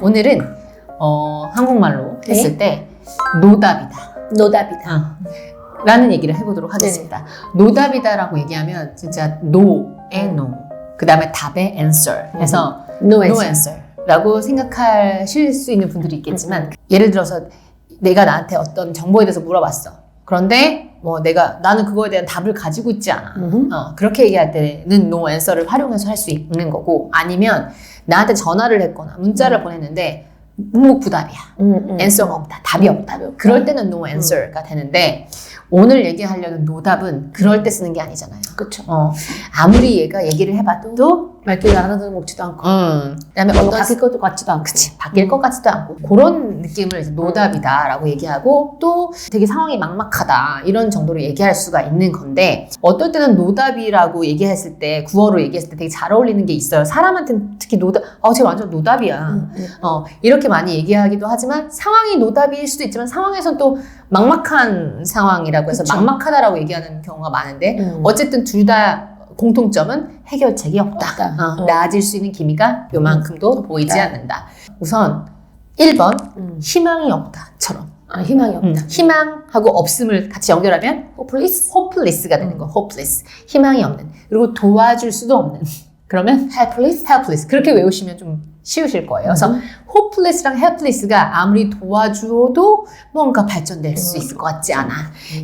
오늘은 한국말로 네. 했을 때 노답이다. 노답이다. 라는 얘기를 해보도록 하겠습니다. 노답이다라고 얘기하면 진짜 no의 no, 그 다음에 답의 answer 해서 No no answer. answer라고 생각하실 수 있는 분들이 있겠지만 예를 들어서 내가 나한테 어떤 정보에 대해서 물어봤어. 그런데 나는 그거에 대한 답을 가지고 있지 않아. 그렇게 얘기할 때는 no answer를 활용해서 할 수 있는 거고, 아니면 나한테 전화를 했거나 문자를 보냈는데 묵묵부답이야. answer가 없다. 답이 없다. 그럴 때는 no answer가 되는데, 오늘 얘기하려는 노답은 그럴 때 쓰는 게 아니잖아요. 그렇죠. 아무리 얘가 얘기를 해봐도 말귀를 알아듣지도 않고. 그다음에 뭔가 바뀔 것도 같지도 않고. 그치, 바뀔 것 같지도 않고 그런 느낌을 이제 노답이다라고 얘기하고, 또 되게 상황이 막막하다 이런 정도로 얘기할 수가 있는 건데, 어떨 때는 노답이라고 얘기했을 때, 구어로 얘기했을 때 되게 잘 어울리는 게 있어요. 사람한테는 특히 노답, 쟤 완전 노답이야. 이렇게 많이 얘기하기도 하지만 상황이 노답일 수도 있지만 상황에선 또 막막한 상황이라고 해서 그쵸. 막막하다라고 얘기하는 경우가 많은데, 어쨌든 둘 다 공통점은 해결책이 없다. 나아질 수 있는 기미가 요만큼도 보이지 않는다. 우선 1번 희망이 없다처럼. 희망이 없다. 희망하고 없음을 같이 연결하면 hopeless가 되는 거. hopeless. 희망이 없는. 그리고 도와줄 수도 없는. 그러면 helpless. 그렇게 외우시면 좀 쉬우실 거예요. 그래서 hopeless랑 helpless가 아무리 도와주어도 뭔가 발전될 수 있을 것 같지 않아.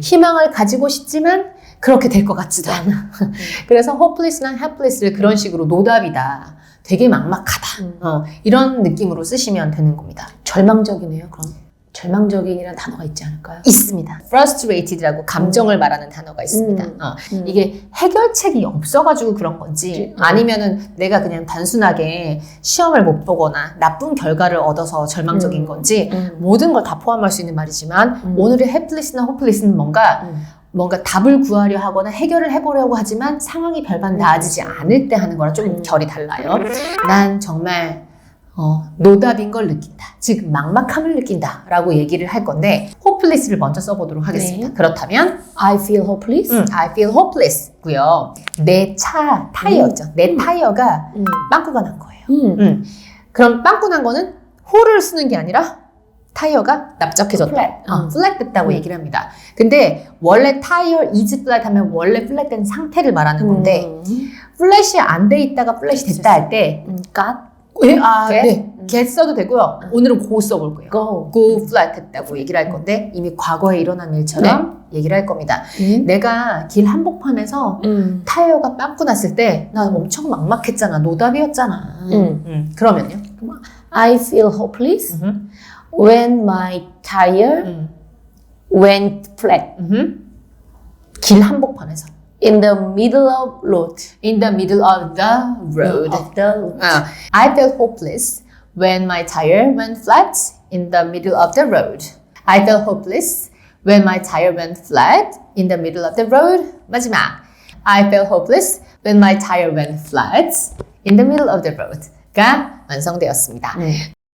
희망을 가지고 싶지만 그렇게 될 것 같지도 않아. 그래서 hopeless랑 helpless를 그런 식으로 노답이다. 되게 막막하다. 이런 느낌으로 쓰시면 되는 겁니다. 절망적이네요, 그럼. 절망적인이라는 단어가 있지 않을까요? 있습니다. frustrated라고 감정을 말하는 단어가 있습니다. 이게 해결책이 없어가지고 그런 건지, 아니면은 내가 그냥 단순하게 시험을 못 보거나 나쁜 결과를 얻어서 절망적인 건지, 모든 걸 다 포함할 수 있는 말이지만, 오늘의 helpless나 hopeless는 뭔가 답을 구하려 하거나 해결을 해보려고 하지만 상황이 별반 나아지지 않을 때 하는 거랑 좀 결이 달라요. 난 정말 노답인 걸 느낀다. 즉 막막함을 느낀다 라고 얘기를 할 건데, hopeless를 먼저 써보도록 하겠습니다. 네. 그렇다면 I feel hopeless. I feel hopeless 고요. 내 차 타이어죠. 내 타이어가 빵꾸가 난 거예요. 그럼 빵꾸 난 거는 who를 쓰는 게 아니라 타이어가 납작해졌다. flat 됐다고 얘기를 합니다. 근데 원래 타이어 is flat 하면 원래 flat 된 상태를 말하는 건데, 플랫이 안 돼 있다가 플랫이 됐다 할 때 get 써도 되고요. 오늘은 go 써볼 거예요. go flat 했다고 얘기를 할 건데, 이미 과거에 일어난 일처럼 얘기를 할 겁니다. 내가 길 한복판에서 타이어가 빵꾸 났을 때 나 엄청 막막했잖아. 노답이었잖아. 그러면요? I feel hopeless when my tire went flat. 길 한복판에서. In the middle of road. In the middle of the road. I felt hopeless when my tire went flat in the middle of the road. I felt hopeless when my tire went flat in the middle of the road. 마지막. I felt hopeless when my tire went flat in the middle of the road.가 완성되었습니다.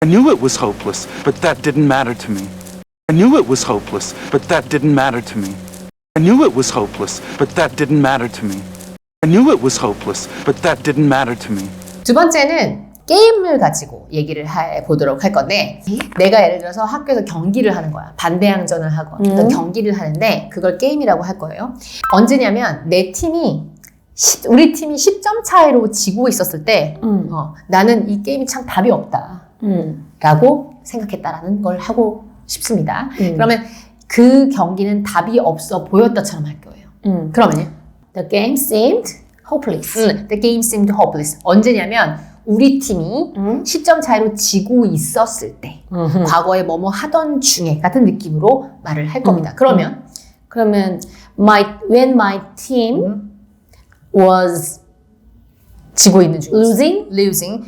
I knew it was hopeless, but that didn't matter to me. I knew it was hopeless, but that didn't matter to me. I knew it was hopeless, but that didn't matter to me. I knew it was hopeless, but that didn't matter to me. 두 번째는 게임을 가지고 얘기를 해보도록 할 건데, 내가 예를 들어서 학교에서 경기를 하는 거야. 반대항전을 하고 어떤 경기를 하는데 그걸 게임이라고 할 거예요. 언제냐면 우리 팀이 10점 차이로 지고 있었을 때 나는 이 게임이 참 답이 없다 라고 생각했다라는 걸 하고 싶습니다. 그러면 그 경기는 답이 없어 보였다처럼 할 거예요. 그러면요? The game seemed hopeless. The game seemed hopeless. 언제냐면 우리 팀이 10점 차이로 지고 있었을 때, 과거에 뭐뭐 하던 중에 같은 느낌으로 말을 할 겁니다. 그러면 when my team was 지고 있는 중에 losing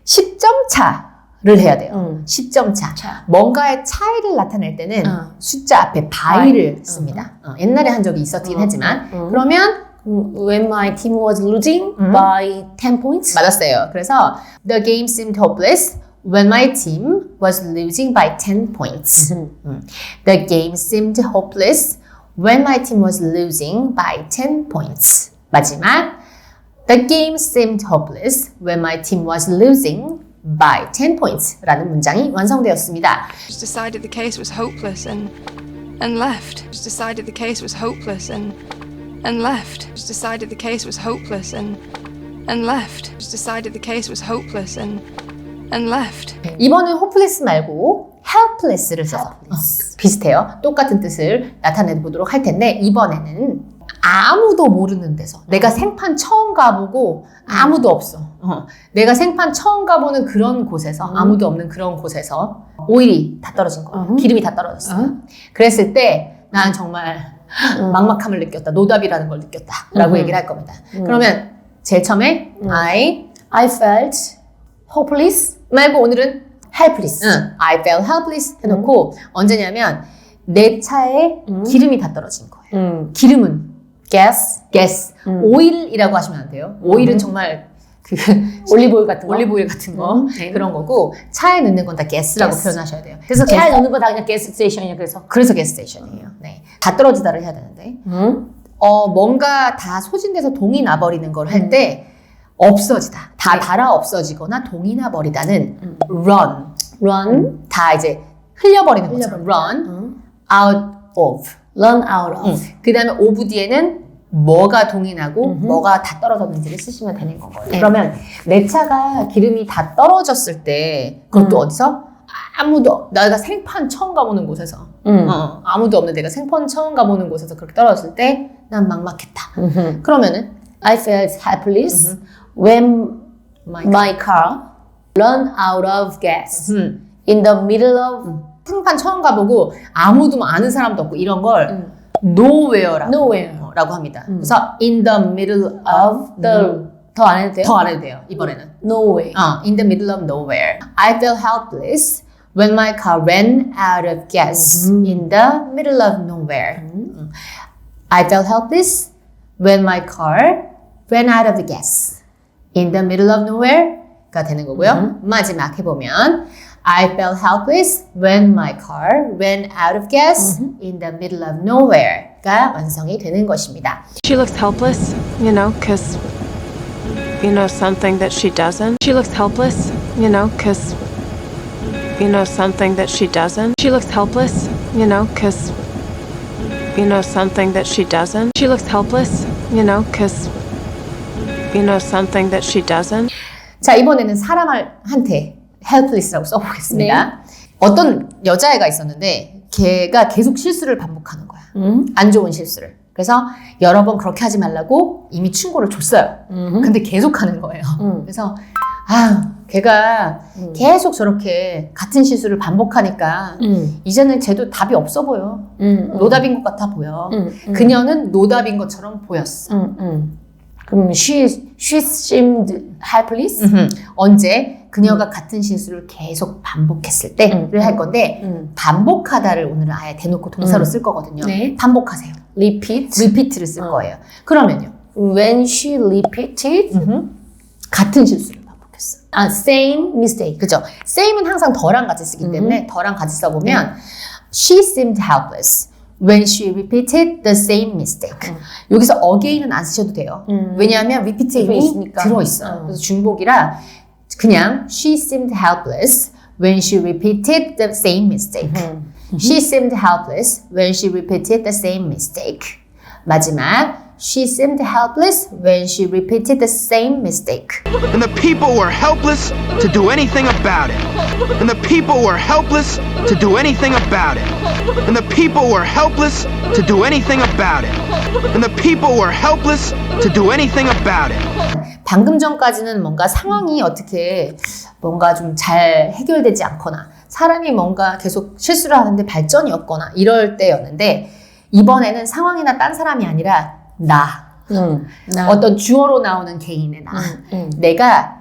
10점 차를 해야 돼요. 10점 차. 뭔가의 차이를 나타낼 때는 숫자 앞에 by를 씁니다. 옛날에 한 적이 있었긴 하지만 그러면 when my team was losing by 10 points. 맞았어요. 그래서 the game seemed hopeless when my team was losing by 10 points. The game seemed hopeless when my team was losing by 10 points. 마지막 The game seemed hopeless when my team was losing by 10 points라는 문장이 완성되었습니다. Just decided the case was hopeless and left. Just decided the case was hopeless and left. Just decided the case was hopeless and left. Just decided the case was hopeless and left. 이번은 hopeless 말고 helpless를 써서 비슷해요. 똑같은 뜻을 나타내 보도록 할 텐데 이번에는 아무도 모르는 데서 내가 생판 처음 가보고 아무도 없어. 내가 생판 처음 가보는 그런 곳에서 아무도 없는 그런 곳에서 오일이 다 떨어진 거야. 기름이 다 떨어졌어. 그랬을 때 난 정말 막막함을 느꼈다. 노답이라는 걸 느꼈다. 라고 얘기를 할 겁니다. 그러면 제일 처음에 I felt hopeless. 말고 오늘은 helpless. I felt helpless 해놓고 언제냐면 내 차에 기름이 다 떨어진 거예요. 기름은 gas, 오일이라고 하시면 안 돼요. 오일은 정말 그 올리브오일 같은 거. 올리브오일 같은 거 그런 거고 차에 넣는 건 다 gas라고 gas. 표현하셔야 돼요. 그래서 차에 넣는 거 다 그냥 가스 스테이션이야. 그래서 gas station이에요. 네, 다 떨어지다를 해야 되는데 뭔가 다 소진돼서 동이 나버리는 걸 할 때 없어지다, 다 달아 없어지거나 동이 나버리다는 run 다 이제 흘려버리는 거죠. run out of. run out of. 그 다음에 of 뒤에는 뭐가 동이 나고 뭐가 다 떨어졌는지를 쓰시면 되는 거예요. 그러면 내 차가 기름이 다 떨어졌을 때 그것도 어디서? 내가 생판 처음 가보는 곳에서 아무도 없는 내가 생판 처음 가보는 곳에서 그렇게 떨어졌을 때 난 막막했다. 그러면은 I felt helpless when my car ran out of gas in the middle of 생판 처음 가보고 아무도 아는 사람도 없고 이런 걸 nowhere라고 nowhere. 라고 합니다. 그래서 in the middle of 더 안 해도 돼요? 더 안 해도 돼요. 이번에는 nowhere. in the middle of nowhere. I felt helpless when my car ran out of gas in the middle of nowhere. I felt helpless when my car ran out of gas in the middle of nowhere가 되는 거고요. 마지막 해보면 I felt helpless when my car ran out of gas in the middle of nowhere가 완성이 되는 것입니다. She looks helpless, you know, 'cause you know something that she doesn't. She looks helpless, you know, 'cause you know something that she doesn't. She looks helpless, you know, 'cause you know something that she doesn't. She looks helpless, you know, 'cause you know something that she doesn't. 자, 이번에는 사람한테 helpless라고 써보겠습니다. 어떤 여자애가 있었는데 걔가 계속 실수를 반복하는 거야. 안 좋은 실수를. 그래서 여러 번 그렇게 하지 말라고 이미 충고를 줬어요. 근데 계속 하는 거예요. 그래서 걔가 계속 저렇게 같은 실수를 반복하니까 이제는 쟤도 답이 없어 보여. 노답인 것 같아 보여. 그녀는 노답인 것처럼 보였어. 그럼 she seemed helpless? 언제 그녀가 같은 실수를 계속 반복했을 때를 할 건데 반복하다를 오늘은 아예 대놓고 동사로 쓸 거거든요. 네. 반복하세요. repeat를 쓸 거예요. 그러면요. When she repeated 같은 실수를 반복했어. same mistake. 그죠? same은 항상 더랑 같이 쓰기 때문에 더랑 같이 써보면 she seemed helpless when she repeated the same mistake. 여기서 again은 안 쓰셔도 돼요. 왜냐하면 repeat이 이미 있으니까. 들어있어요. 그래서 중복이라 그냥 she seemed helpless when she repeated the same mistake. She seemed helpless when she repeated the same mistake. 마지막 she seemed helpless when she repeated the same mistake. And the people were helpless to do anything about it. And the people were helpless to do anything about it. And the people were helpless to do anything about it. And the people were helpless to do anything about it. 방금 전까지는 뭔가 상황이 어떻게 뭔가 좀 잘 해결되지 않거나 사람이 뭔가 계속 실수를 하는데 발전이 없거나 이럴 때였는데 이번에는 상황이나 딴 사람이 아니라 나. 어떤 주어로 나오는 개인의 나. 내가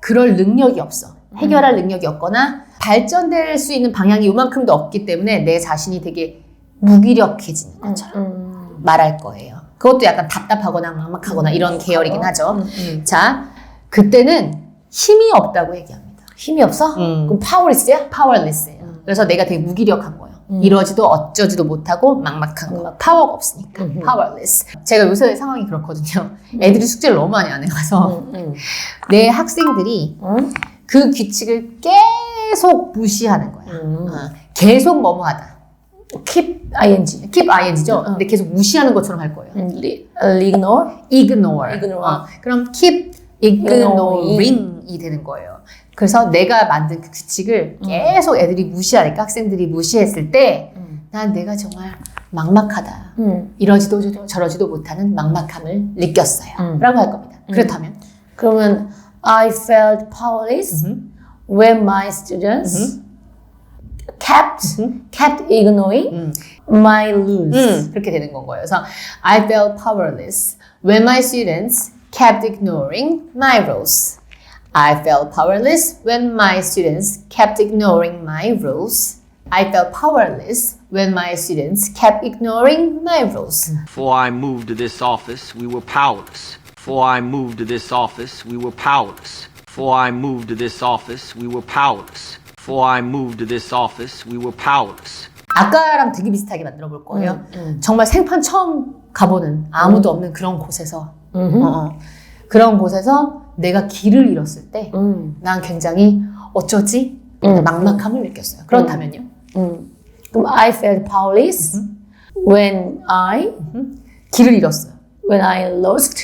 그럴 능력이 없어. 해결할 능력이 없거나 발전될 수 있는 방향이 요만큼도 없기 때문에 내 자신이 되게 무기력해지는 것처럼 말할 거예요. 그것도 약간 답답하거나 막막하거나 이런 계열이긴 하죠. 자, 그때는 힘이 없다고 얘기합니다. 힘이 없어? 그럼 powerless야? powerless예요. 그래서 내가 되게 무기력한 거예요. 이러지도 어쩌지도 못하고 막막한 거. 파워가 없으니까 powerless. 제가 요새 상황이 그렇거든요. 애들이 숙제를 너무 많이 안 해가서 내 학생들이 그 규칙을 계속 무시하는 거야. 계속 뭐뭐하다. keep ing. keep ing죠. 근데 계속 무시하는 것처럼 할 거예요. ignore. ignore. 그럼 keep ignoring이 되는 거예요. 그래서 내가 만든 그 규칙을 계속 애들이 무시하니까 학생들이 무시했을 때 난 내가 정말 막막하다. 이러지도 저러지도 못하는 막막함을 느꼈어요. 라고 할 겁니다. 그렇다면 그러면 I felt powerless when my students kept ignoring my rules. 그렇게 되는 건 거예요. 그래서 I felt powerless when my students kept ignoring my rules. I felt powerless when my students kept ignoring my rules. I felt powerless when my students kept ignoring my rules. Before I moved to this office, we were powerless. Before I moved to this office, we were powerless. Before I moved to this office, we were powerless. Before I moved to this office, we were powerless. 아까랑 되게 비슷하게 만들어 볼 거예요. 정말 생판 처음 가보는 아무도 없는 그런 곳에서 그런 곳에서 내가 길을 잃었을 때 난 굉장히 어쩌지? 막막함을 느꼈어요. 그렇다면요? 그럼 I felt powerless when I 길을 잃었어요. lost.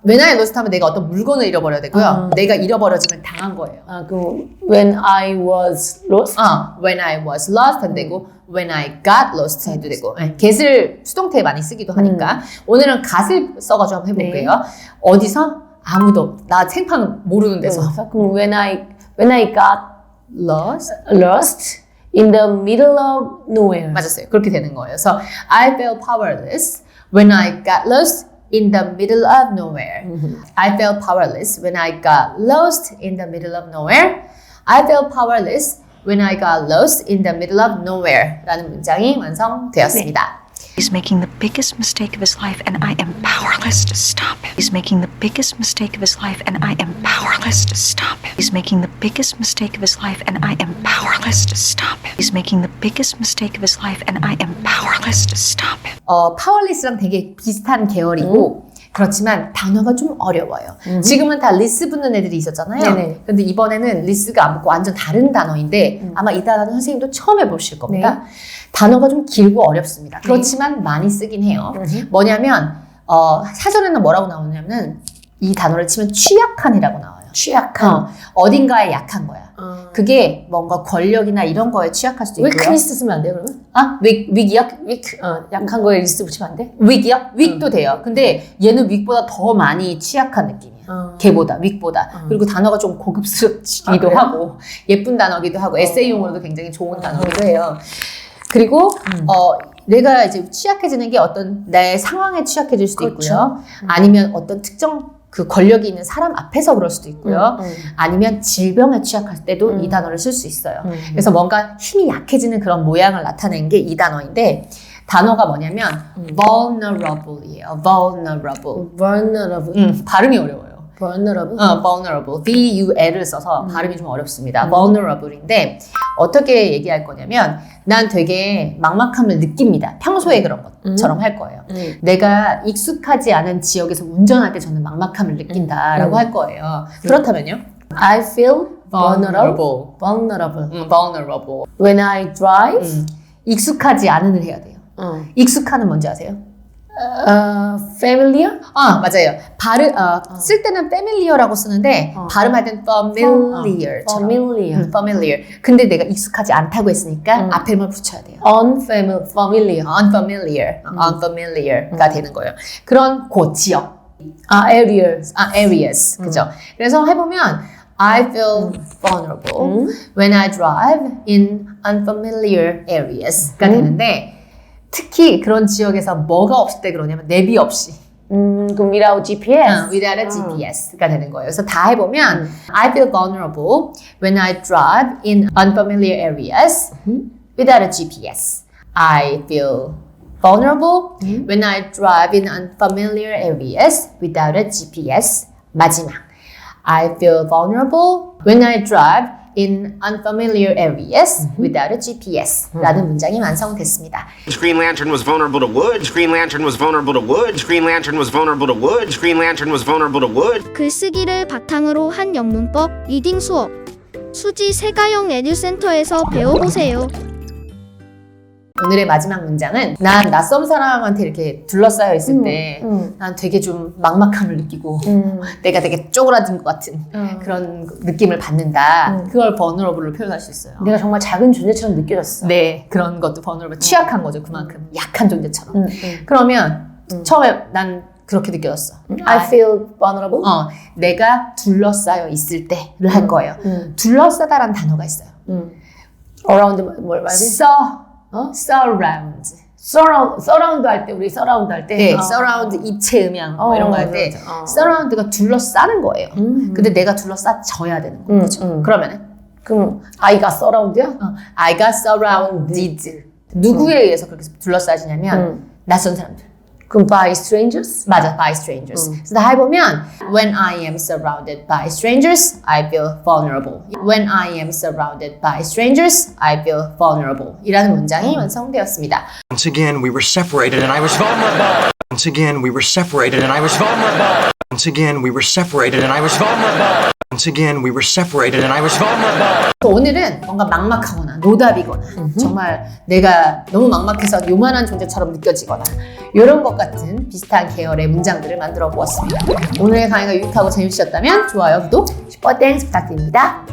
when I lost 하면 내가 어떤 물건을 잃어버려야 되고요. 내가 잃어버려지면 당한 거예요. 그럼 when I was lost. when I was lost 해도 되고 when I got lost 해도 되고 get을 수동태에 많이 쓰기도 하니까 오늘은 got을 써가지고 한번 해볼게요. 어디서? 아무도 나 생판 모르는 데서. 그럼 when I got lost in the middle of nowhere. 맞았어요. 그렇게 되는 거예요. 그래서 I felt powerless when I got lost in the middle of nowhere. I felt powerless when I got lost in the middle of nowhere. I felt powerless when I got lost in the middle of nowhere 라는 문장이 완성되었습니다. He's making the biggest mistake of his life, and I am powerless to stop him. He's making the biggest mistake of his life, and I am powerless to stop him. He's making the biggest mistake of his life, and I am powerless to stop him. He's making the biggest mistake of his life, and I am powerless to stop him. powerless랑 되게 비슷한 계열이고 그렇지만 단어가 좀 어려워요. 지금은 다 리스 붙는 애들이 있었잖아요. 네네. 근데 이번에는 리스가 안 붙고 완전 다른 단어인데 아마 이 단어는 선생님도 처음 해보실 겁니다. 단어가 좀 길고 어렵습니다. 그렇지만 많이 쓰긴 해요. 뭐냐면 사전에는 뭐라고 나오냐면 이 단어를 치면 취약한이라고 나와요. 취약한. 어딘가에 약한 거야. 그게 뭔가 권력이나 이런 거에 취약할 수도 있고요. weakness 쓰면 안 돼요, 그러면? weak이요? 약한 거에 리스트 붙이면 안 돼? weak이요? weak도 돼요. 근데 얘는 weak보다 더 많이 취약한 느낌이야. 걔보다, weak보다. 그리고 단어가 좀 고급스럽기도 하고 예쁜 단어기도 하고 에세이용으로도 굉장히 좋은 단어기도 해요. 그리고 내가 이제 취약해지는 게 어떤 내 상황에 취약해질 수도 있고요. 아니면 어떤 특정 그 권력이 있는 사람 앞에서 그럴 수도 있고요. 아니면 질병에 취약할 때도 이 단어를 쓸 수 있어요. 그래서 뭔가 힘이 약해지는 그런 모양을 나타낸 게 이 단어인데 단어가 뭐냐면 vulnerable이에요. vulnerable. 발음이 어려워요. vulnerable. vul을 써서 발음이 좀 어렵습니다. vulnerable인데 어떻게 얘기할 거냐면 난 되게 막막함을 느낍니다. 평소에 그런 것처럼 할 거예요. 내가 익숙하지 않은 지역에서 운전할 때 저는 막막함을 느낀다라고 할 거예요. 그렇다면요? I feel vulnerable. When I drive. 익숙하지 않은을 해야 돼요. 익숙한은 뭔지 아세요? familiar? 맞아요. 쓸 때는 familiar라고 쓰는데 발음할 땐 familiar처럼. familiar. 근데 내가 익숙하지 않다고 했으니까 앞에만 붙여야 돼요. unfamiliar가 되는 거예요. 그런 곳, 지역. areas. 그죠? 그래서 해보면 I feel vulnerable when I drive in unfamiliar areas가 되는데 특히 그런 지역에서 뭐가 없을 때 그러냐면 내비 없이. 그럼 without GPS? without a GPS가 되는 거예요. 그래서 다 해보면 I feel vulnerable when I drive in unfamiliar areas without a GPS. I feel vulnerable when I drive in unfamiliar areas without a GPS. 마지막. I feel vulnerable when I drive in unfamiliar areas without a GPS 라는 문장이 완성됐습니다. Green Lantern was vulnerable to wood. Green Lantern was vulnerable to wood. Green Lantern was vulnerable to wood. Green Lantern was vulnerable to wood. 글쓰기를 바탕으로 한 영문법 리딩 수업 수지 세가영 에듀센터에서 배워보세요. 오늘의 마지막 문장은 난 낯선 사람한테 이렇게 둘러싸여 있을 때 난 되게 좀 막막함을 느끼고 내가 되게 쪼그라든 것 같은 그런 느낌을 받는다. 그걸 vulnerable로 표현할 수 있어요. 내가 정말 작은 존재처럼 느껴졌어. 네, 그런 것도 vulnerable. 취약한 거죠. 그만큼 약한 존재처럼. 그러면 처음에 난 그렇게 느껴졌어. I feel vulnerable. 내가 둘러싸여 있을 때를 할 거예요. 둘러싸다라는 단어가 있어요. Around 뭘 말하지? surround. surround 할 때 우리 surround 할 때. 네, surround 입체 음향 뭐 이런 거 할 때 surround가 둘러싸는 거예요. 근데 내가 둘러싸져야 되는 거죠. 그러면은 그럼 I got surround야? I got surrounded. 누구에 의해서 그렇게 둘러싸지냐면 낯선 사람들. 그럼 by strangers? 맞아, by strangers. 그래서 다 해보면 When I am surrounded by strangers, I feel vulnerable. When I am surrounded by strangers, I feel vulnerable. 이라는 문장이 완성되었습니다. Once again, we were separated and I was vulnerable. Once again, we were separated and I was vulnerable. Once again, we were separated and I was vulnerable. Once again, we were separated and I was vulnerable. 오늘은 뭔가 막막하거나 노답이거나 정말 내가 너무 막막해서 요만한 존재처럼 느껴지거나 이런 것 같은 비슷한 계열의 문장들을 만들어 보았습니다. 오늘의 강의가 유익하고 재밌으셨다면 좋아요, 구독, 슈퍼 땡스 부탁드립니다.